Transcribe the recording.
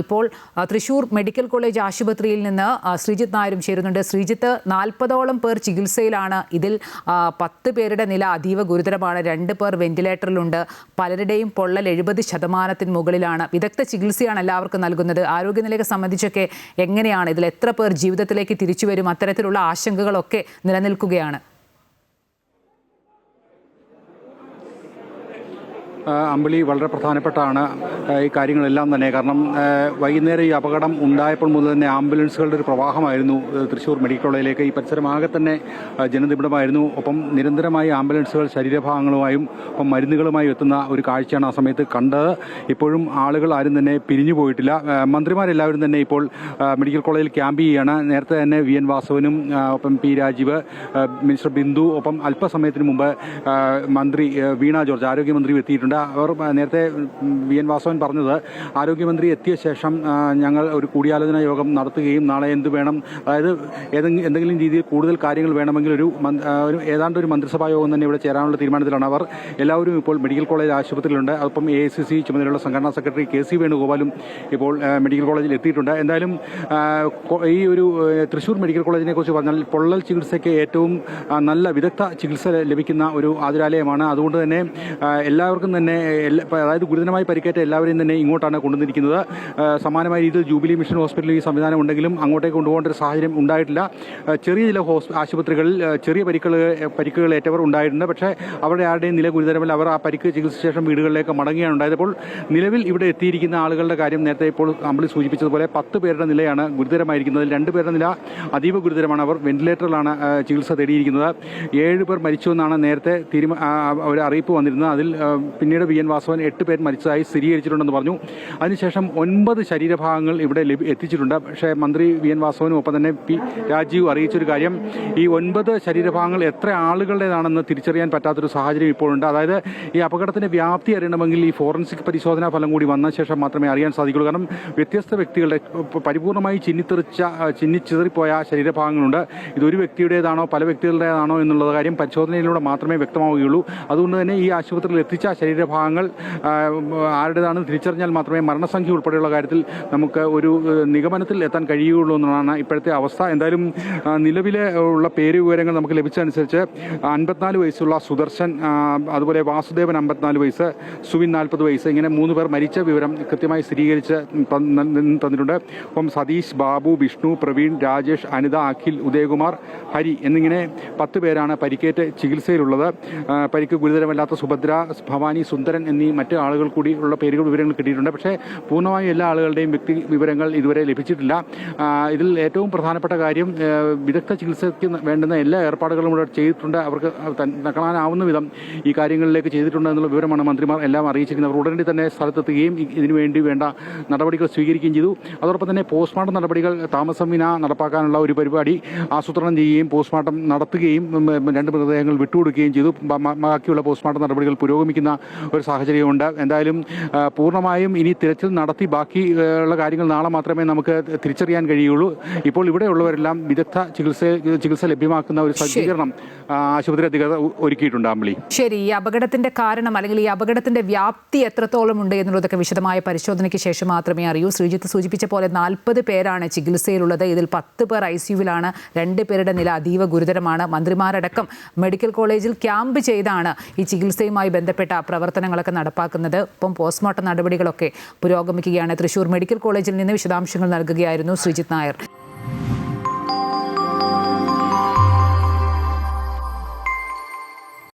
ഇപ്പോൾ Thrissur medical college ആശുപത്രിയിൽ നിന്ന് ശ്രീജിത്ത് നായരും ചേരുന്നുണ്ട്. ശ്രീജിത്ത്, 40ഓളം പേർ ചികിത്സയിലാണ്. ഇതിൽ 10 പേരുടെ നില അതീവ ഗുരുതരമാണ്. 2 പേർ വെന്റിലേറ്ററിലുണ്ട്. പലരുടെയും പൊള്ളൽ 70% മുകളിലാണ്. വിദഗ്ധ ചികിത്സയാണ് എല്ലാവർക്കും നൽകുന്നത്. ആരോഗ്യനിലയെ സംബന്ധിച്ചൊക്കെ എങ്ങനെയാണ്? ഇതിൽ എത്ര പേർ ജീവിതത്തിലേക്ക് തിരിച്ചു വരും? അത്തരത്തിലുള്ള ആശങ്കകളൊക്കെ നിലനിൽക്കുകയാണ്. അമ്പിളി, വളരെ പ്രധാനപ്പെട്ടാണ് ഈ കാര്യങ്ങളെല്ലാം തന്നെ. കാരണം വൈകുന്നേരം ഈ അപകടം ഉണ്ടായപ്പോൾ മുതൽ തന്നെ ആംബുലൻസുകളുടെ ഒരു പ്രവാഹമായിരുന്നു തൃശ്ശൂർ മെഡിക്കൽ കോളേജിലേക്ക്. ഈ പരിസരമാകെ തന്നെ ജനനിബിഡമായിരുന്നു. ഒപ്പം നിരന്തരമായി ആംബുലൻസുകൾ ശരീരഭാഗങ്ങളുമായും ഒപ്പം മരുന്നുകളുമായും എത്തുന്ന ഒരു കാഴ്ചയാണ് ആ സമയത്ത് കണ്ടത്. ഇപ്പോഴും ആളുകൾ ആരും തന്നെ പിരിഞ്ഞു പോയിട്ടില്ല. മന്ത്രിമാരെല്ലാവരും തന്നെ ഇപ്പോൾ മെഡിക്കൽ കോളേജിൽ ക്യാമ്പ് ചെയ്യുകയാണ്. നേരത്തെ തന്നെ VN വാസവനും ഒപ്പം P രാജീവ്, മിനിസ്റ്റർ ബിന്ദു, ഒപ്പം അല്പസമയത്തിന് മുമ്പ് മന്ത്രി വീണ ജോർജ്, ആരോഗ്യമന്ത്രി എത്തിയിട്ടുണ്ട്. അവർ നേരത്തെ VN വാസവൻ പറഞ്ഞത്, ആരോഗ്യമന്ത്രി എത്തിയ ശേഷം ഞങ്ങൾ ഒരു കൂടിയാലോചന യോഗം നടത്തുകയും നാളെ എന്ത് വേണം, അതായത് എന്തെങ്കിലും രീതിയിൽ കൂടുതൽ കാര്യങ്ങൾ വേണമെങ്കിൽ ഏതാണ്ട് ഒരു മന്ത്രിസഭാ യോഗം തന്നെ ഇവിടെ ചേരാനുള്ള തീരുമാനത്തിലാണ് അവർ. എല്ലാവരും ഇപ്പോൾ മെഡിക്കൽ കോളേജ് ആശുപത്രിയിലുണ്ട്. അപ്പം AICC ചുമതലയുള്ള സംഘടനാ സെക്രട്ടറി KC വേണുഗോപാലും ഇപ്പോൾ മെഡിക്കൽ കോളേജിൽ എത്തിയിട്ടുണ്ട്. എന്തായാലും ഈ ഒരു തൃശ്ശൂർ മെഡിക്കൽ കോളേജിനെ കുറിച്ച് പറഞ്ഞാൽ പൊള്ളൽ ചികിത്സയ്ക്ക് ഏറ്റവും നല്ല വിദഗ്ധ ചികിത്സ ലഭിക്കുന്ന ഒരു ആതുരാലയമാണ്. അതുകൊണ്ട് തന്നെ എല്ലാവർക്കും തന്നെ, അതായത് ഗുരുതരമായി പരിക്കേറ്റ എല്ലാവരെയും തന്നെ ഇങ്ങോട്ടാണ് കൊണ്ടുവന്നിരിക്കുന്നത്. സമാനമായ രീതിയിൽ ജൂബിലി മിഷൻ ഹോസ്പിറ്റലിൽ ഈ സംവിധാനം ഉണ്ടെങ്കിലും അങ്ങോട്ടേക്ക് കൊണ്ടുപോകേണ്ട ഒരു സാഹചര്യം ഉണ്ടായിട്ടില്ല. ചെറിയ ചില ആശുപത്രികളിൽ ചെറിയ പരിക്കുകൾ ഏറ്റവർ ഉണ്ടായിട്ടുണ്ട്. പക്ഷേ അവരുടെ ആരുടെയും നില ഗുരുതരമല്ല. അവർ ആ പരിക്ക് ചികിത്സ ശേഷം വീടുകളിലേക്ക് മടങ്ങുകയാണ് ഉണ്ടായത്. അപ്പോൾ നിലവിൽ ഇവിടെ എത്തിയിരിക്കുന്ന ആളുകളുടെ കാര്യം നേരത്തെ ഇപ്പോൾ അമ്പിളി സൂചിപ്പിച്ചതുപോലെ 10 പേരുടെ നിലയാണ് ഗുരുതരമായിരിക്കുന്നത്. 2 പേരുടെ നില അതീവ ഗുരുതരമാണ്. അവർ വെന്റിലേറ്ററിലാണ് ചികിത്സ തേടിയിരിക്കുന്നത്. 7 പേർ മരിച്ചുവെന്നാണ് നേരത്തെ ഒരു അറിയിപ്പ് വന്നിരുന്നത്. അതിൽ പിന്നീട് VN വാസവൻ 8 പേർ മരിച്ചതായി സ്ഥിരീകരിച്ചിട്ടുണ്ടെന്ന് പറഞ്ഞു. അതിനുശേഷം 9 ശരീരഭാഗങ്ങൾ ഇവിടെ എത്തിച്ചിട്ടുണ്ട്. പക്ഷേ മന്ത്രി VN വാസവനും ഒപ്പം തന്നെ P രാജീവ് അറിയിച്ചൊരു കാര്യം, ഈ 9 ശരീരഭാഗങ്ങൾ എത്ര ആളുകളുടേതാണെന്ന് തിരിച്ചറിയാൻ പറ്റാത്തൊരു സാഹചര്യം ഇപ്പോഴുണ്ട്. അതായത് ഈ അപകടത്തിന്റെ വ്യാപ്തി അറിയണമെങ്കിൽ ഈ ഫോറൻസിക് പരിശോധനാ ഫലം കൂടി വന്ന ശേഷം മാത്രമേ അറിയാൻ സാധിക്കുള്ളൂ. കാരണം വ്യത്യസ്ത വ്യക്തികളുടെ പൂർണ്ണമായി ചിന്നിച്ചിതറിപ്പോയ ശരീരഭാഗങ്ങളുണ്ട്. ഇതൊരു വ്യക്തിയുടേതാണോ പല വ്യക്തികളുടേതാണോ എന്നുള്ള കാര്യം പരിശോധനയിലൂടെ മാത്രമേ വ്യക്തമാവുകയുള്ളൂ. അതുകൊണ്ട് തന്നെ ഈ ആശുപത്രിയിൽ എത്തിച്ച ശരീരഭാഗങ്ങൾ ആരുടേതാണെന്ന് തിരിച്ചറിഞ്ഞാൽ മാത്രമേ മരണസംഖ്യ ഉൾപ്പെടെയുള്ള കാര്യത്തിൽ നമുക്ക് ഒരു നിഗമനത്തിൽ എത്താൻ കഴിയുകയുള്ളൂ എന്നാണ് ഇപ്പോഴത്തെ അവസ്ഥ. എന്തായാലും നിലവിലെ ഉള്ള പേര് വിവരങ്ങൾ നമുക്ക് ലഭിച്ചതനുസരിച്ച് 54 വയസ്സുള്ള സുദർശൻ, അതുപോലെ വാസുദേവൻ 54 വയസ്സ്, സുവിൻ 40 വയസ്സ്, ഇങ്ങനെ 3 പേർ മരിച്ച വിവരം കൃത്യമായി സ്ഥിരീകരിച്ച് തന്നിട്ടുണ്ട്. അപ്പം സതീഷ്, ബാബു, വിഷ്ണു, പ്രവീൺ, രാജേഷ്, അനിത, അഖിൽ, ഉദയകുമാർ, ഹരി എന്നിങ്ങനെ 10 പേരാണ് പരിക്കേറ്റ് ചികിത്സയിലുള്ളത്. പരിക്ക് ഗുരുതരമല്ലാത്ത സുഭദ്ര, ഭവാനി, സുന്ദരൻ എന്നീ മറ്റ് ആളുകൾ കൂടി ഉള്ള വിവരങ്ങൾ കിട്ടിയിട്ടുണ്ട്. പക്ഷേ പൂർണ്ണമായും എല്ലാ ആളുകളുടെയും വ്യക്തി വിവരങ്ങൾ ഇതുവരെ ലഭിച്ചിട്ടില്ല. ഇതിൽ ഏറ്റവും പ്രധാനപ്പെട്ട കാര്യം, വിദഗ്ധ ചികിത്സയ്ക്ക് വേണ്ടുന്ന എല്ലാ ഏർപ്പാടുകളും ഇവിടെ ചെയ്തിട്ടുണ്ട്. അവർക്ക് കാണാനാവുന്ന വിധം ഈ കാര്യങ്ങളിലേക്ക് ചെയ്തിട്ടുണ്ട് എന്നുള്ള വിവരമാണ് മന്ത്രിമാർ എല്ലാം അറിയിച്ചിരിക്കുന്നത്. അവർ ഉടനടി തന്നെ സ്ഥലത്തെത്തുകയും ഇതിനുവേണ്ടി വേണ്ട നടപടികൾ സ്വീകരിക്കുകയും ചെയ്തു. അതോടൊപ്പം തന്നെ പോസ്റ്റ്മോർട്ടം നടപടികൾ താമസം വിന നടപ്പാക്കാനുള്ള ഒരു പരിപാടി ആസൂത്രണം ചെയ്യുകയും പോസ്റ്റ്മോർട്ടം നടത്തുകയും 2 മൃതദേഹങ്ങൾ വിട്ടുകൊടുക്കുകയും ചെയ്തു. ബാക്കിയുള്ള പോസ്റ്റ്മോർട്ടം നടപടികൾ പുരോഗമിക്കുന്ന ഒരു സാഹചര്യമുണ്ട്. എന്തായാലും പൂർണ്ണമായും ഇനി തിരച്ചിൽ നടത്തി ബാക്കിയുള്ള കാര്യങ്ങൾ നാളെ മാത്രമേ നമുക്ക് തിരിച്ചറിയാൻ കഴിയുള്ളൂ. ഇപ്പോൾ ഇവിടെയുള്ളവരെല്ലാം വിദഗ്ധ ചികിത്സ ലഭ്യമാക്കുന്ന ഒരു സജ്ജീകരണം ആശുപത്രി അധികൃതർ ഒരുക്കിയിട്ടുണ്ട്. അമ്പിളി, ശരി. ഈ അപകടത്തിന്റെ കാരണം അല്ലെങ്കിൽ ഈ അപകടത്തിന്റെ വ്യാപ്തി എത്രത്തോളം ഉണ്ട് എന്നുള്ളതൊക്കെ വിശദമായ പരിശോധനയ്ക്ക് ശേഷം മാത്രമേ അറിയൂ. ശ്രീജിത്ത് സൂചിപ്പിച്ച പോലെ 40 പേരാണ് ചികിത്സയിലുള്ളത്. ഇതിൽ 10 പേർ ICUവിലാണ്. 2 പേരുടെ നില അതീവ ഗുരുതരമാണ്. മന്ത്രിമാരടക്കം മെഡിക്കൽ കോളേജിൽ ക്യാമ്പ് ചെയ്താണ് ഈ ചികിത്സയുമായി ബന്ധപ്പെട്ട പ്രവർത്തനങ്ങളൊക്കെ നടപ്പാക്കുന്നത്. ഒപ്പം പോസ്റ്റ്മോർട്ടം നടപടികളൊക്കെ പുരോഗമിക്കുകയാണ്. തൃശൂർ മെഡിക്കൽ കോളേജിൽ നിന്ന് വിശദാംശങ്ങൾ നൽകുകയായിരുന്നു ശ്രീജിത്ത് നായർ.